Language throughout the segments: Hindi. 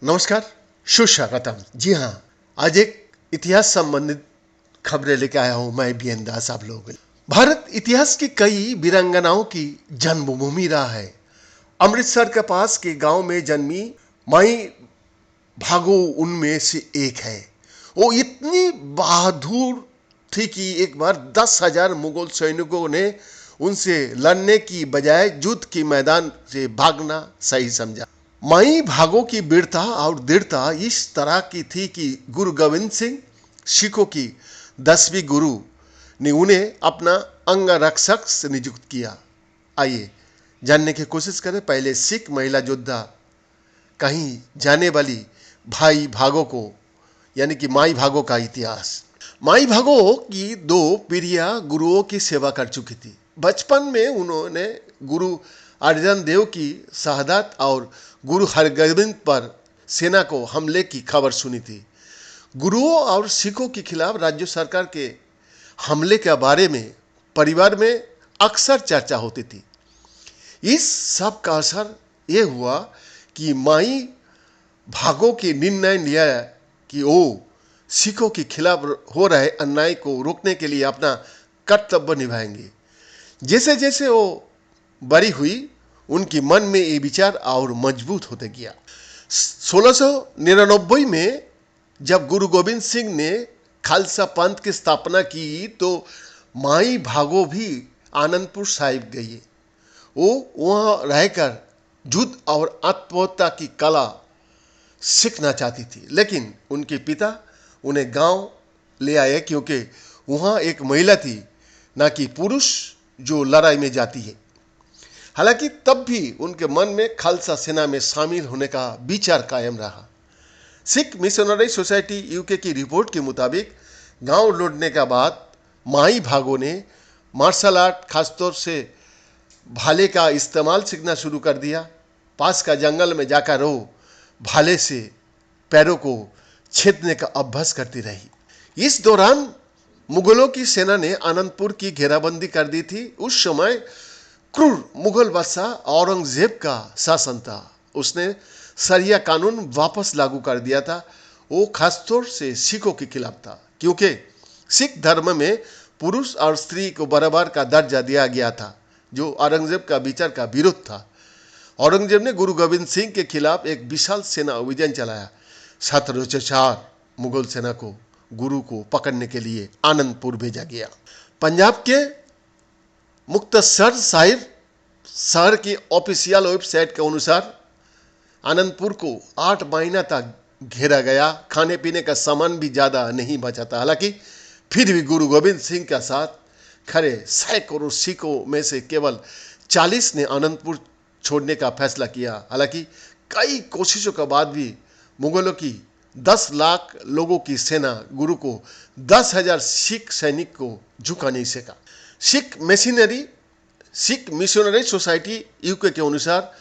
नमस्कार, सुस्वागतम। जी हाँ, आज एक इतिहास संबंधित खबरें लेके आया हूँ मैं बी एन दास आप लोगों के लिए। भारत इतिहास की कई वीरांगनाओं की जन्मभूमि रहा है। अमृतसर के पास के गांव में जन्मी माई भागो उनमें से एक है। वो इतनी बहादुर थी कि एक बार 10,000 मुगल सैनिकों ने उनसे लड़ने की बजाय युद्ध के मैदान से भागना सही समझा। माई भागो की वीरता और दृढ़ता इस तरह की थी कि गुरु गोविंद सिंह सिखों की 10वीं गुरु ने उन्हें अपना अंगरक्षक नियुक्त किया। आइए जानने की कोशिश करें पहले सिख महिला योद्धा कहीं जाने वाली भाई भागो को यानी कि माई भागो का इतिहास। माई भागो की 2 पीढ़ियां गुरुओं की सेवा कर चुकी थी। बचपन में उन्होंने गुरु अर्जन देव की शहादत और गुरु हरगोबिंद पर सेना को हमले की खबर सुनी थी। गुरुओं और सिखों के खिलाफ राज्य सरकार के हमले के बारे में परिवार में अक्सर चर्चा होती थी। इस सब का असर ये हुआ कि माई भागो की निर्णय लिया कि वो सिखों के खिलाफ हो रहे अन्याय को रोकने के लिए अपना कर्तव्य निभाएंगे। जैसे जैसे वो बड़ी हुई उनके मन में ये विचार और मजबूत होते गया। 1699 में जब गुरु गोविंद सिंह ने खालसा पंथ की स्थापना की तो माई भागो भी आनंदपुर साहिब गई। वो वहाँ रहकर युद्ध और आत्महत्या की कला सीखना चाहती थी, लेकिन उनके पिता उन्हें गांव ले आए क्योंकि वहाँ एक महिला थी, ना कि पुरुष जो लड़ाई में जाती है। हालांकि तब भी उनके मन में खालसा सेना में शामिल होने का विचार कायम रहा। सिख मिशनरी सोसाइटी यूके की रिपोर्ट के मुताबिक गांव लौटने के बाद माई भागो ने मार्शल आर्ट खासतौर से भाले का इस्तेमाल सीखना शुरू कर दिया। पास का जंगल में जाकर वो भाले से पैरों को छेदने का अभ्यास करती रही। इस दौरान मुगलों की सेना ने आनंदपुर की घेराबंदी कर दी थी। उस समय क्रूर मुगल बादशाह औरंगजेब का शासन था। उसने शरिया कानून वापस लागू कर दिया था। वो खासतौर से सिखों के खिलाफ था क्योंकि सिख धर्म में पुरुष और स्त्री को बराबर का दर्जा दिया गया था, जो औरंगजेब का विचार का विरोध था। औरंगजेब ने गुरु गोविंद सिंह के खिलाफ एक विशाल सेना अभियान चलाया। 1704 मुगल सेना को गुरु को पकड़ने के लिए आनंदपुर भेजा गया। पंजाब के मुक्तसर साहिब शहर की ऑफिशियल वेबसाइट के अनुसार आनंदपुर को 8 महीना तक घेरा गया। खाने पीने का सामान भी ज़्यादा नहीं बचा था। हालांकि फिर भी गुरु गोविंद सिंह के साथ खड़े सैकड़ों सिखों में से केवल 40 ने आनंदपुर छोड़ने का फैसला किया। हालांकि कई कोशिशों के बाद भी मुगलों की 10 लाख लोगों की सेना गुरु को 10,000 सिख सैनिक को झुका नहीं सका। सिख मिशनरी सोसाइटी यूके के अनुसार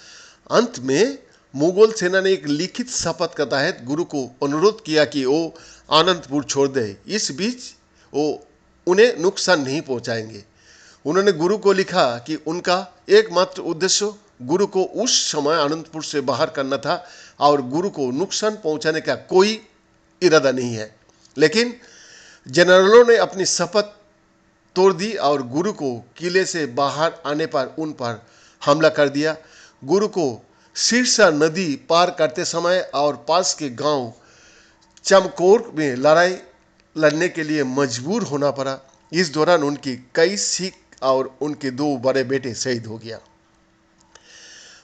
अंत में मुगल सेना ने एक लिखित शपथ के तहत गुरु को अनुरोध किया कि वो आनंदपुर छोड़ दे। इस बीच वो उन्हें नुकसान नहीं पहुंचाएंगे। उन्होंने गुरु को लिखा कि उनका एकमात्र उद्देश्य गुरु को उस समय आनंदपुर से बाहर करना था और गुरु को नुकसान पहुंचाने का कोई इरादा नहीं है। लेकिन जनरलों ने अपनी शपथ तोड़ दी और गुरु को किले से बाहर आने पर उन पर हमला कर दिया। गुरु को सिरसा नदी पार करते समय और पास के गांव चमकौर में लड़ाई लड़ने के लिए मजबूर होना पड़ा। इस दौरान उनकी कई सिख और उनके 2 बड़े बेटे शहीद हो गया।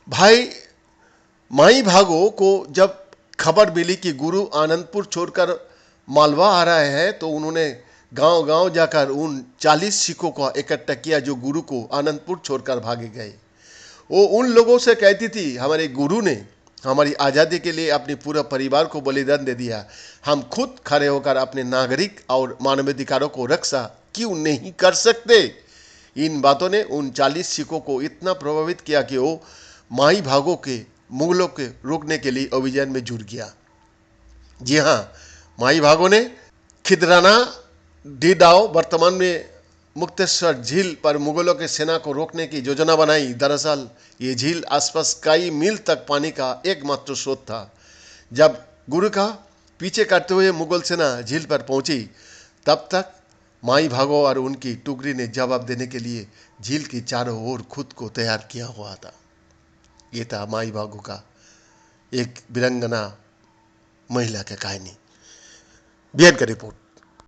भाई माई भागो को जब खबर मिली कि गुरु आनंदपुर छोड़कर मालवा आ रहे हैं तो उन्होंने गांव-गांव जाकर उन 40 सिखों को इकट्ठा किया जो गुरु को आनंदपुर छोड़कर भागे गए। वो उन लोगों से कहती थी, हमारे गुरु ने हमारी आज़ादी के लिए अपने पूरा परिवार को बलिदान दे दिया। हम खुद खड़े होकर अपने नागरिक और मानवाधिकारों को रक्षा क्यों नहीं कर सकते। इन बातों ने उन 40 सिखों को इतना प्रभावित किया कि वो माई भागो के मुगलों के रोकने के लिए अभियान में जुट गया। जी हाँ, माई भागो ने खिदराना डीडाओ वर्तमान में मुक्तेश्वर झील पर मुगलों के सेना को रोकने की योजना बनाई। दरअसल ये झील आसपास कई मील तक पानी का एकमात्र स्रोत था। जब गुरु का पीछे करते हुए मुगल सेना झील पर पहुंची, तब तक माई भागो और उनकी टुकड़ी ने जवाब देने के लिए झील की चारों ओर खुद को तैयार किया हुआ था। ये था माई भागो का एक वीरंगना महिला की कहानी। बिहार का रिपोर्ट।